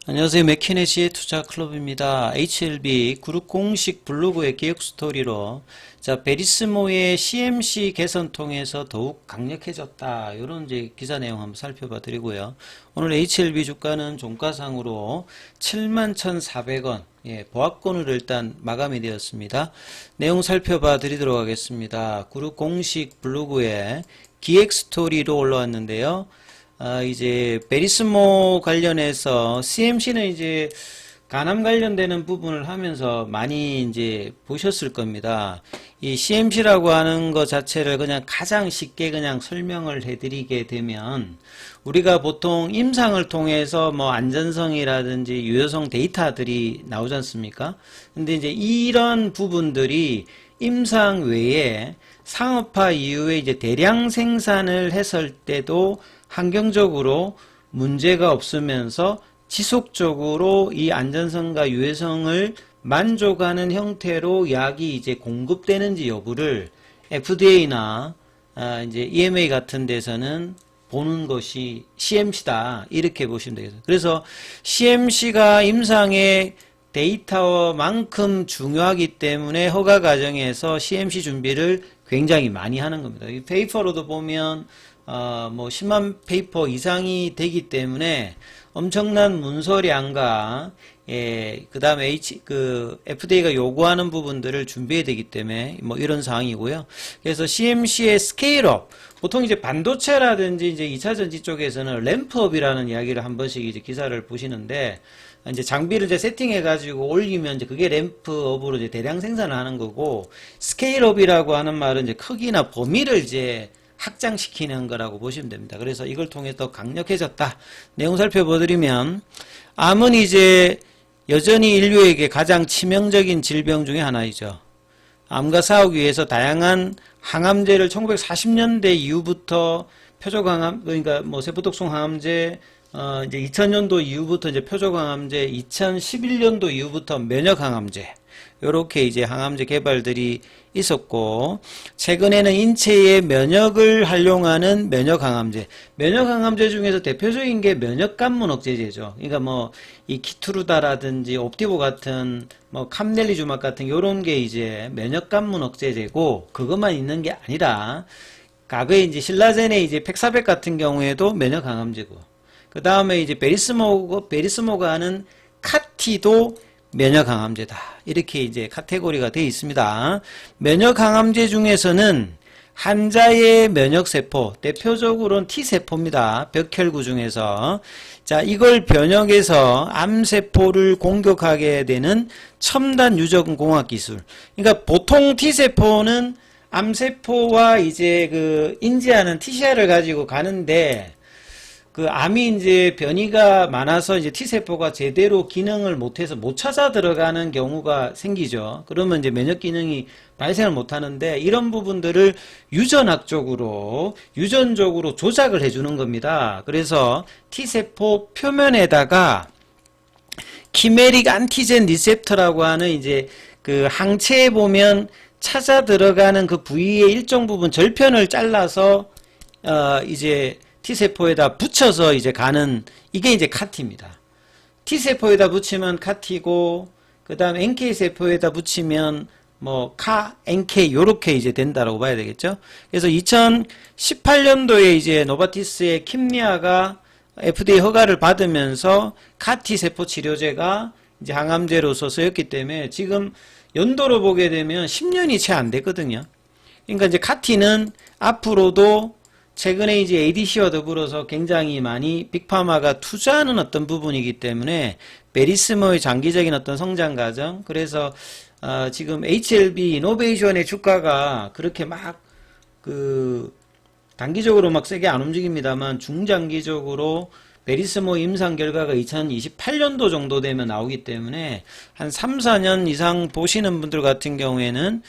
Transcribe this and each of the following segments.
안녕하세요. 맥키네시의 투자클럽입니다. HLB 그룹 공식 블로그의 기획 스토리로 베리스모의 CMC 개선 통해서 더욱 강력해졌다. 이런 이제 기사 내용 한번 살펴봐 드리고요. 오늘 HLB 주가는 종가상으로 71,400원 보합권으로 일단 마감이 되었습니다. 내용 살펴봐 드리도록 하겠습니다. 그룹 공식 블로그에 기획 스토리로 올라왔는데요. 이제 베리스모 관련해서 CMC는 이제 간암 관련되는 부분을 하면서 많이 이제 보셨을 겁니다. 이 CMC라고 하는 것 자체를 그냥 가장 쉽게 그냥 설명을 해드리게 되면 우리가 보통 임상을 통해서 뭐 안전성이라든지 유효성 데이터들이 나오지 않습니까? 근데 이제 이런 부분들이 임상 외에 상업화 이후에 이제 대량 생산을 했을 때도 환경적으로 문제가 없으면서 지속적으로 이 안전성과 유해성을 만족하는 형태로 약이 이제 공급되는지 여부를 FDA나 이제 EMA 같은 데서는 보는 것이 CMC다. 이렇게 보시면 되겠습니다. 그래서 CMC가 임상의 데이터만큼 중요하기 때문에 허가 과정에서 CMC 준비를 굉장히 많이 하는 겁니다. 이 페이퍼로도 보면 뭐 10만 페이퍼 이상이 되기 때문에 엄청난 문서량과 그 다음에 FDA가 요구하는 부분들을 준비해야 되기 때문에 뭐 이런 상황이고요. 그래서 CMC의 스케일업, 보통 이제 반도체라든지 이제 2차 전지 쪽에서는 램프업이라는 이야기를 한 번씩 이제 기사를 보시는데, 이제 장비를 이제 세팅해 가지고 올리면 이제 그게 램프업으로 이제 대량 생산을 하는 거고, 스케일업이라고 하는 말은 이제 크기나 범위를 이제 확장시키는 거라고 보시면 됩니다. 그래서 이걸 통해 더 강력해졌다. 내용 살펴보드리면, 암은 이제 여전히 인류에게 가장 치명적인 질병 중에 하나이죠. 암과 싸우기 위해서 다양한 항암제를 1940년대 이후부터 표적항암, 그러니까 뭐 세포독성 항암제, 이제 2000년도 이후부터 이제 표적항암제, 2011년도 이후부터 면역항암제, 요렇게 이제 항암제 개발들이 있었고, 최근에는 인체의 면역을 활용하는 면역항암제. 면역항암제 중에서 대표적인 게 면역관문 억제제죠. 그러니까 뭐, 이 키투르다라든지 옵티보 같은, 뭐, 캄넬리주막 같은 요런 게 이제 면역관문 억제제고, 그것만 있는 게 아니라, 과거에 이제 신라젠의 이제 팩사백 같은 경우에도 면역항암제고, 그 다음에 이제 베리스모가 하는 카티도 면역항암제다. 이렇게 이제 카테고리가 되어 있습니다. 면역항암제 중에서는 환자의 면역세포, 대표적으로는 T세포입니다. 벽혈구 중에서. 자, 이걸 변형해서 암세포를 공격하게 되는 첨단 유전공학 기술. 그러니까 보통 T세포는 암세포와 이제 인지하는 TCR을 가지고 가는데, 암이 이제 변이가 많아서 이제 T세포가 제대로 기능을 못해서 못 찾아 들어가는 경우가 생기죠. 그러면 이제 면역 기능이 발생을 못 하는데, 이런 부분들을 유전적으로 조작을 해주는 겁니다. 그래서 T세포 표면에다가 키메릭 안티젠 리셉터라고 하는 이제 항체에 보면 찾아 들어가는 그 부위의 일정 부분 절편을 잘라서 이제 T세포에다 붙여서 이제 가는, 이게 이제 카티입니다. T세포에다 붙이면 카티고, 그 다음 NK세포에다 붙이면 뭐 NK 요렇게 이제 된다라고 봐야 되겠죠. 그래서 2018년도에 이제 노바티스의 킴리아가 FDA 허가를 받으면서 카티세포 치료제가 이제 항암제로서 쓰였기 때문에 지금 연도로 보게 되면 10년이 채 안 됐거든요. 그러니까 이제 카티는 앞으로도 최근에 이제 ADC와 더불어서 굉장히 많이 빅파마가 투자하는 어떤 부분이기 때문에 베리스모의 장기적인 어떤 성장 과정, 그래서 지금 HLB 이노베이션의 주가가 그렇게 막 단기적으로 막 세게 안 움직입니다만 중장기적으로 베리스모 임상 결과가 2028년도 정도 되면 나오기 때문에 한 3, 4년 이상 보시는 분들 같은 경우에는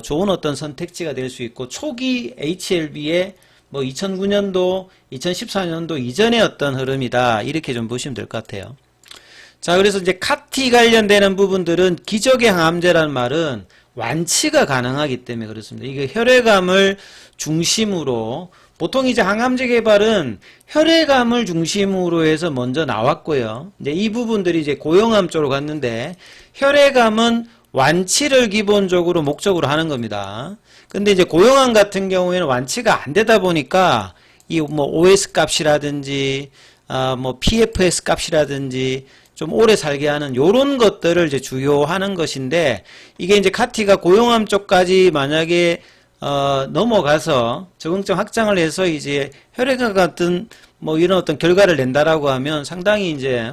좋은 어떤 선택지가 될 수 있고, 초기 HLB의 뭐 2009년도, 2014년도 이전의 어떤 흐름이다. 이렇게 좀 보시면 될 것 같아요. 자, 그래서 이제 카티 관련되는 부분들은 기적의 항암제라는 말은 완치가 가능하기 때문에 그렇습니다. 이게 혈액암을 중심으로 보통 이제 항암제 개발은 혈액암을 중심으로 해서 먼저 나왔고요. 이제 이 부분들이 이제 고형암 쪽으로 갔는데, 혈액암은 완치를 기본적으로 목적으로 하는 겁니다. 근데 이제 고형암 같은 경우에는 완치가 안 되다 보니까 이 뭐 OS 값이라든지 뭐 PFS 값이라든지 좀 오래 살게 하는 요런 것들을 이제 주요하는 것인데, 이게 이제 카티가 고형암 쪽까지 만약에 넘어가서 적응증 확장을 해서 이제 혈액암 같은 뭐 이런 어떤 결과를 낸다라고 하면 상당히 이제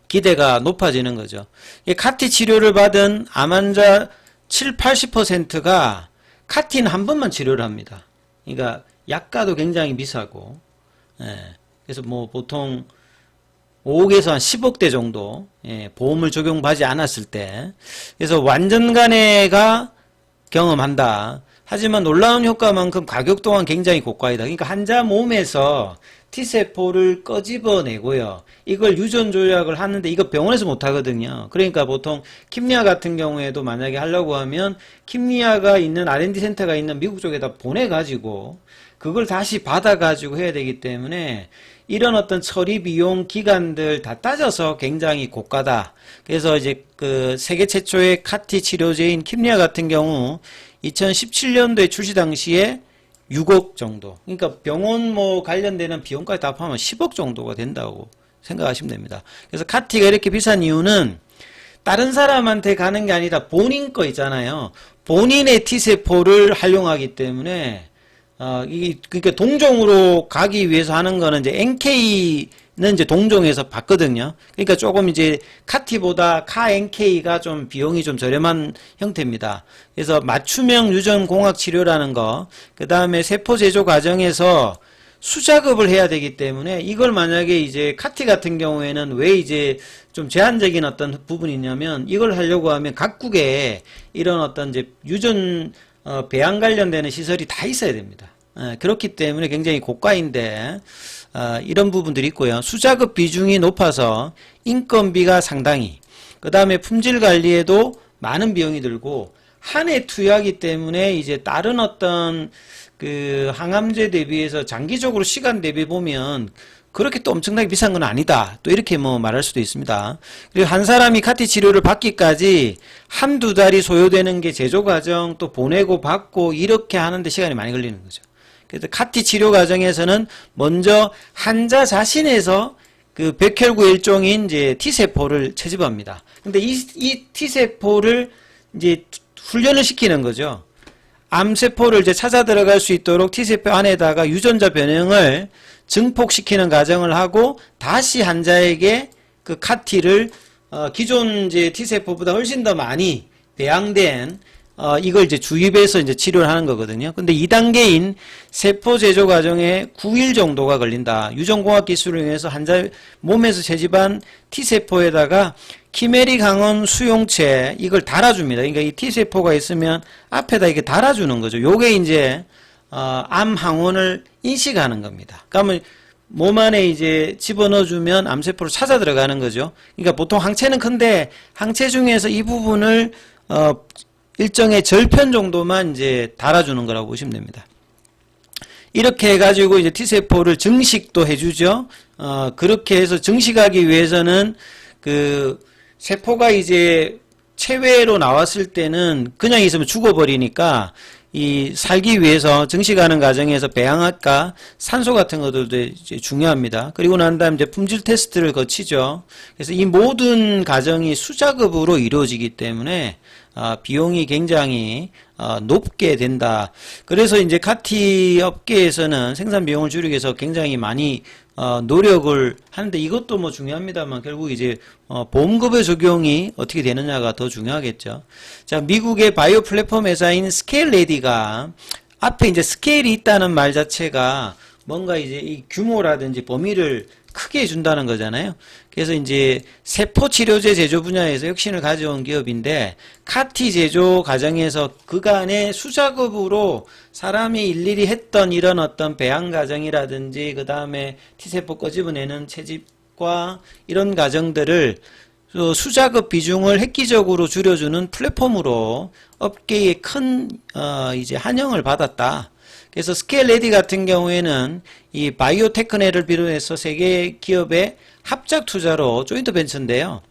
기대가 높아지는 거죠. 이 카티 치료를 받은 암 환자 7, 80%가 카티는 한 번만 치료를 합니다. 그러니까 약가도 굉장히 비싸고, 예. 그래서 뭐 보통 5억에서 한 10억대 정도, 예, 보험을 적용받지 않았을 때, 그래서 완전 간해가 경험한다. 하지만 놀라운 효과만큼 가격 또한 굉장히 고가이다. 그러니까 환자 몸에서 T세포를 꺼집어내고요. 이걸 유전 조작을 하는데 이거 병원에서 못 하거든요. 그러니까 보통 킴리아 같은 경우에도 만약에 하려고 하면 킴리아가 있는 R&D 센터가 있는 미국 쪽에다 보내가지고 그걸 다시 받아가지고 해야 되기 때문에 이런 어떤 처리 비용 기간들 다 따져서 굉장히 고가다. 그래서 이제 그 세계 최초의 카티 치료제인 킴리아 같은 경우 2017년도에 출시 당시에 6억 정도. 그러니까 병원 뭐 관련되는 비용까지 다 포함하면 10억 정도가 된다고 생각하시면 됩니다. 그래서 카티가 이렇게 비싼 이유는 다른 사람한테 가는 게 아니라 본인 거 있잖아요. 본인의 T세포를 활용하기 때문에 그러니까 동종으로 가기 위해서 하는 거는 이제 NK는 이제 동종에서 받거든요. 그러니까 조금 이제 카티보다 카 NK가 좀 비용이 좀 저렴한 형태입니다. 그래서 맞춤형 유전 공학 치료라는 거, 그 다음에 세포 제조 과정에서 수작업을 해야 되기 때문에 이걸 만약에 이제 카티 같은 경우에는 왜 이제 좀 제한적인 어떤 부분이 있냐면 이걸 하려고 하면 각국에 이런 어떤 이제 유전 배양 관련되는 시설이 다 있어야 됩니다. 그렇기 때문에 굉장히 고가인데 이런 부분들이 있고요. 수작업 비중이 높아서 인건비가 상당히, 그 다음에 품질 관리에도 많은 비용이 들고 한 해 투여하기 때문에 이제 다른 어떤 그 항암제 대비해서 장기적으로 시간 대비 보면 그렇게 또 엄청나게 비싼 건 아니다. 또 이렇게 뭐 말할 수도 있습니다. 그리고 한 사람이 카티 치료를 받기까지 한두 달이 소요되는 게 제조 과정 또 보내고 받고 이렇게 하는데 시간이 많이 걸리는 거죠. 그래서 카티 치료 과정에서는 먼저 환자 자신에서 그 백혈구 일종인 이제 T세포를 채집합니다. 근데 이 T세포를 이제 훈련을 시키는 거죠. 암세포를 이제 찾아 들어갈 수 있도록 T세포 안에다가 유전자 변형을 증폭시키는 과정을 하고 다시 환자에게 그 카티를 기존 이제 T세포보다 훨씬 더 많이 배양된 이걸 이제 주입해서 이제 치료를 하는 거거든요. 근데 2단계인 세포 제조 과정에 9일 정도가 걸린다. 유전공학 기술을 이용해서 환자 몸에서 채집한 T세포에다가 키메리 강원 수용체 이걸 달아줍니다. 그러니까 이 T세포가 있으면 앞에다 이렇게 달아주는 거죠. 요게 이제 암 항원을 인식하는 겁니다. 그러면 몸 안에 이제 집어넣어주면 암세포를 찾아 들어가는 거죠. 그러니까 보통 항체는 큰데 항체 중에서 이 부분을 일정의 절편 정도만 이제 달아주는 거라고 보시면 됩니다. 이렇게 해가지고 이제 T세포를 증식도 해주죠. 그렇게 해서 증식하기 위해서는 그 세포가 이제 체외로 나왔을 때는 그냥 있으면 죽어버리니까 이 살기 위해서 증식하는 과정에서 배양학과 산소 같은 것들도 이제 중요합니다. 그리고 난 다음 이제 품질 테스트를 거치죠. 그래서 이 모든 과정이 수작업으로 이루어지기 때문에 비용이 굉장히 높게 된다. 그래서 이제 카티 업계에서는 생산 비용을 줄이기 위해서 굉장히 많이 노력을 하는데 이것도 뭐 중요합니다만 결국 이제 보험급여 적용이 어떻게 되느냐가 더 중요하겠죠. 자, 미국의 바이오 플랫폼 회사인 스케일레디가 앞에 이제 스케일이 있다는 말 자체가 뭔가 이제 이 규모라든지 범위를 크게 해준다는 거잖아요. 그래서 이제 세포 치료제 제조 분야에서 혁신을 가져온 기업인데 카티 제조 과정에서 그간의 수작업으로 사람이 일일이 했던 이런 어떤 배양 과정이라든지 그 다음에 T세포 꺼집어내는 채집과 이런 과정들을 수작업 비중을 획기적으로 줄여주는 플랫폼으로 업계에 큰 이제 환영을 받았다. 그래서 스케일레디 같은 경우에는 이 바이오테크네를 비롯해서 세계 기업의 합작 투자로 조인트 벤처인데요.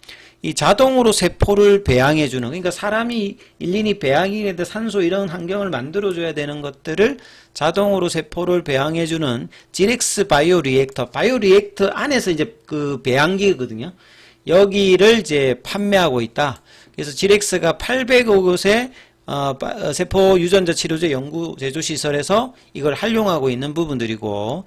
이 자동으로 세포를 배양해주는, 그러니까 사람이 일일이 배양이라든지 산소 이런 환경을 만들어줘야 되는 것들을 자동으로 세포를 배양해주는 지렉스 바이오 리액터, 바이오 리액터 안에서 이제 그 배양기거든요. 여기를 이제 판매하고 있다. 그래서 지렉스가 800억 원의 세포 유전자 치료제 연구 제조 시설에서 이걸 활용하고 있는 부분들이고,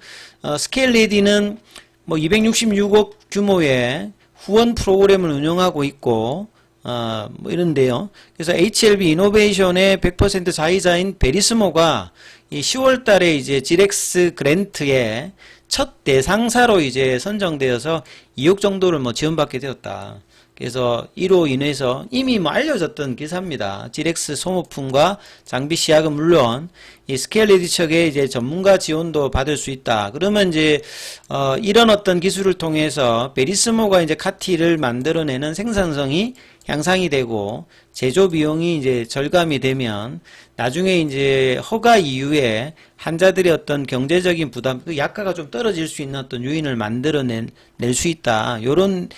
스케일레디는 뭐 266억 규모의 후원 프로그램을 운영하고 있고, 뭐 이런데요. 그래서 HLB 이노베이션의 100% 자의자인 베리스모가 이 10월 달에 이제 지렉스 그랜트의 첫 대상사로 이제 선정되어서 2억 정도를 뭐 지원받게 되었다. 그래서 이로 인해서 이미 뭐 알려졌던 기사입니다. 지렉스 소모품과 장비 시약은 물론 이 스케일레디 측의 이제 전문가 지원도 받을 수 있다. 그러면 이제 이런 어떤 기술을 통해서 베리스모가 이제 카티를 만들어내는 생산성이 향상이 되고 제조 비용이 이제 절감이 되면 나중에 이제 허가 이후에 환자들의 어떤 경제적인 부담, 그 약가가 좀 떨어질 수 있는 어떤 요인을 만들어낼 수 있다. 요런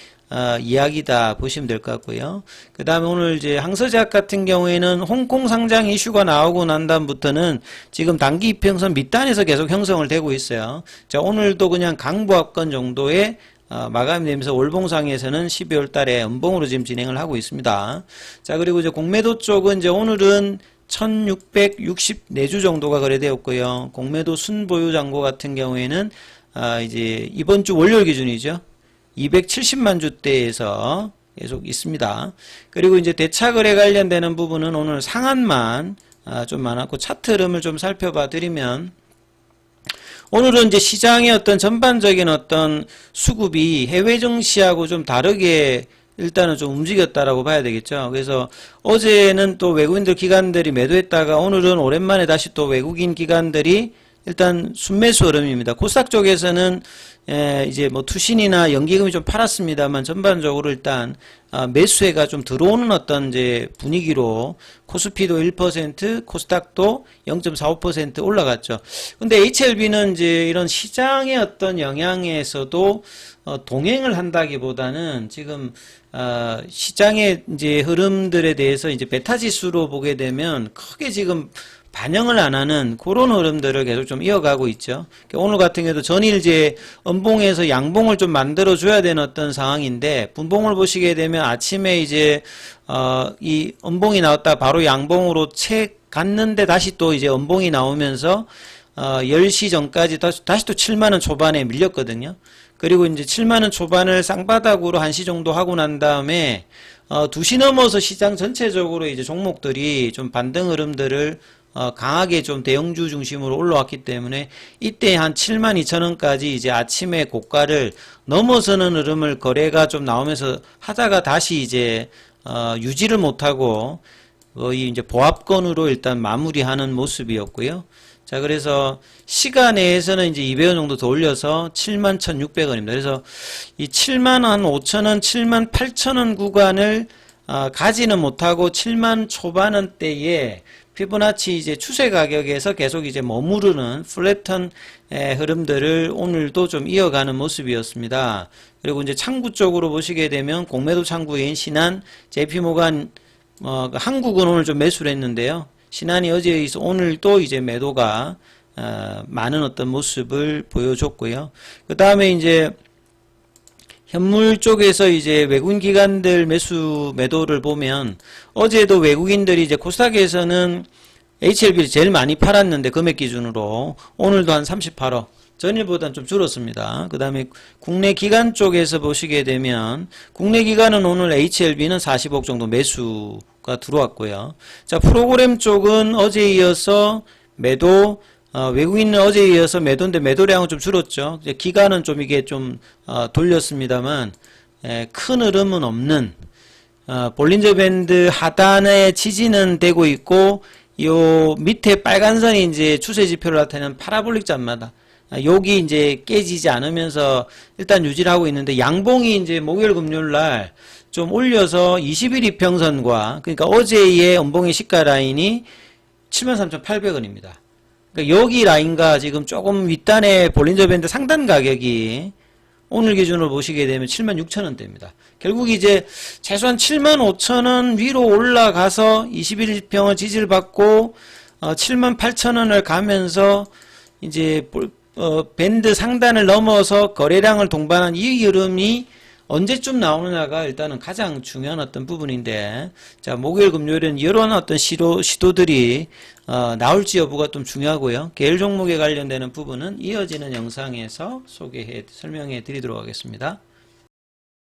이야기다 보시면 될 것 같고요. 그 다음에 오늘 이제 항서제약 같은 경우에는 홍콩 상장 이슈가 나오고 난 다음부터는 지금 단기 이평선 밑단에서 계속 형성을 되고 있어요. 자, 오늘도 그냥 강보합권 정도의 마감이 되면서 월봉상에서는 12월 달에 음봉으로 지금 진행을 하고 있습니다. 자, 그리고 이제 공매도 쪽은 이제 오늘은 1664주 정도가 거래되었고요. 공매도 순보유 잔고 같은 경우에는 이제 이번 주 월요일 기준이죠. 270만 주대에서 계속 있습니다. 그리고 이제 대차거래 관련되는 부분은 오늘 상한만 좀 많았고 차트 흐름을 좀 살펴봐 드리면 오늘은 이제 시장의 어떤 전반적인 어떤 수급이 해외 증시하고 좀 다르게 일단은 좀 움직였다라고 봐야 되겠죠. 그래서 어제는 또 외국인들 기관들이 매도했다가 오늘은 오랜만에 다시 또 외국인 기관들이 일단 순매수 흐름입니다. 코스닥 쪽에서는 이제 뭐 투신이나 연기금이 좀 팔았습니다만 전반적으로 일단 매수해가 좀 들어오는 어떤 이제 분위기로 코스피도 1%, 코스닥도 0.45% 올라갔죠. 근데 HLB는 이제 이런 시장의 어떤 영향에서도 동행을 한다기보다는 지금 시장의 이제 흐름들에 대해서 이제 베타 지수로 보게 되면 크게 지금 반영을 안 하는 그런 흐름들을 계속 좀 이어가고 있죠. 오늘 같은 경우도 전일 이제 음봉에서 양봉을 좀 만들어 줘야 되는 어떤 상황인데 분봉을 보시게 되면 아침에 이제 이 음봉이 나왔다 바로 양봉으로 채 갔는데 다시 또 이제 음봉이 나오면서 10시 전까지 다시 또 7만원 초반에 밀렸거든요. 그리고 이제 7만원 초반을 쌍바닥으로 1시 정도 하고 난 다음에 2시 넘어서 시장 전체적으로 이제 종목들이 좀 반등 흐름들을 강하게 좀 대형주 중심으로 올라왔기 때문에 이때 한 72,000원까지 이제 아침에 고가를 넘어서는 흐름을 거래가 좀 나오면서 하다가 다시 이제 유지를 못하고 거의 이제 보합권으로 일단 마무리하는 모습이었고요. 자, 그래서 시간 내에서는 이제 200원 정도 더 올려서 71,600원입니다. 그래서 이 75,000원, 78,000원 구간을 가지는 못하고 7만 초반원대에 피보나치 이제 추세 가격에서 계속 이제 머무르는 플랫턴 흐름들을 오늘도 좀 이어가는 모습이었습니다. 그리고 이제 창구 쪽으로 보시게 되면 공매도 창구인 신한, JP모간, 한국은 오늘 좀 매수를 했는데요. 신한이 어제에 있어 오늘도 이제 매도가 많은 어떤 모습을 보여줬고요. 그 다음에 이제 현물 쪽에서 이제 외국인 기관들 매도를 보면 어제도 외국인들이 이제 코스닥에서는 HLB를 제일 많이 팔았는데 금액 기준으로 오늘도 한 38억, 전일보다는 좀 줄었습니다. 그 다음에 국내 기관 쪽에서 보시게 되면 국내 기관은 오늘 HLB는 40억 정도 매수가 들어왔고요. 자, 프로그램 쪽은 어제에 이어서 매도, 외국인은 어제에 이어서 매도인데 매도량은 좀 줄었죠. 이제 기간은 좀 이게 좀 돌렸습니다만 큰 흐름은 없는 볼린저 밴드 하단에 지지는 되고 있고 요 밑에 빨간 선이 이제 추세 지표를 나타내는 파라볼릭 잔마다 여기 이제 깨지지 않으면서 일단 유지를 하고 있는데 양봉이 이제 목요일 금요일 날 좀 올려서 20일 이평선과 그러니까 어제의 음봉의 시가 라인이 73,800원입니다. 그러니까 여기 라인과 지금 조금 윗단의 볼린저 밴드 상단 가격이 오늘 기준으로 보시게 되면 76,000원대입니다. 결국 이제 최소한 75,000원 위로 올라가서 21평을 지지를 받고 78,000원을 가면서 이제 밴드 상단을 넘어서 거래량을 동반한 이 흐름이 언제쯤 나오느냐가 일단은 가장 중요한 어떤 부분인데, 자, 목요일, 금요일은 이런 어떤 시도들이 나올지 여부가 좀 중요하고요. 계열 종목에 관련되는 부분은 이어지는 영상에서 설명해 드리도록 하겠습니다.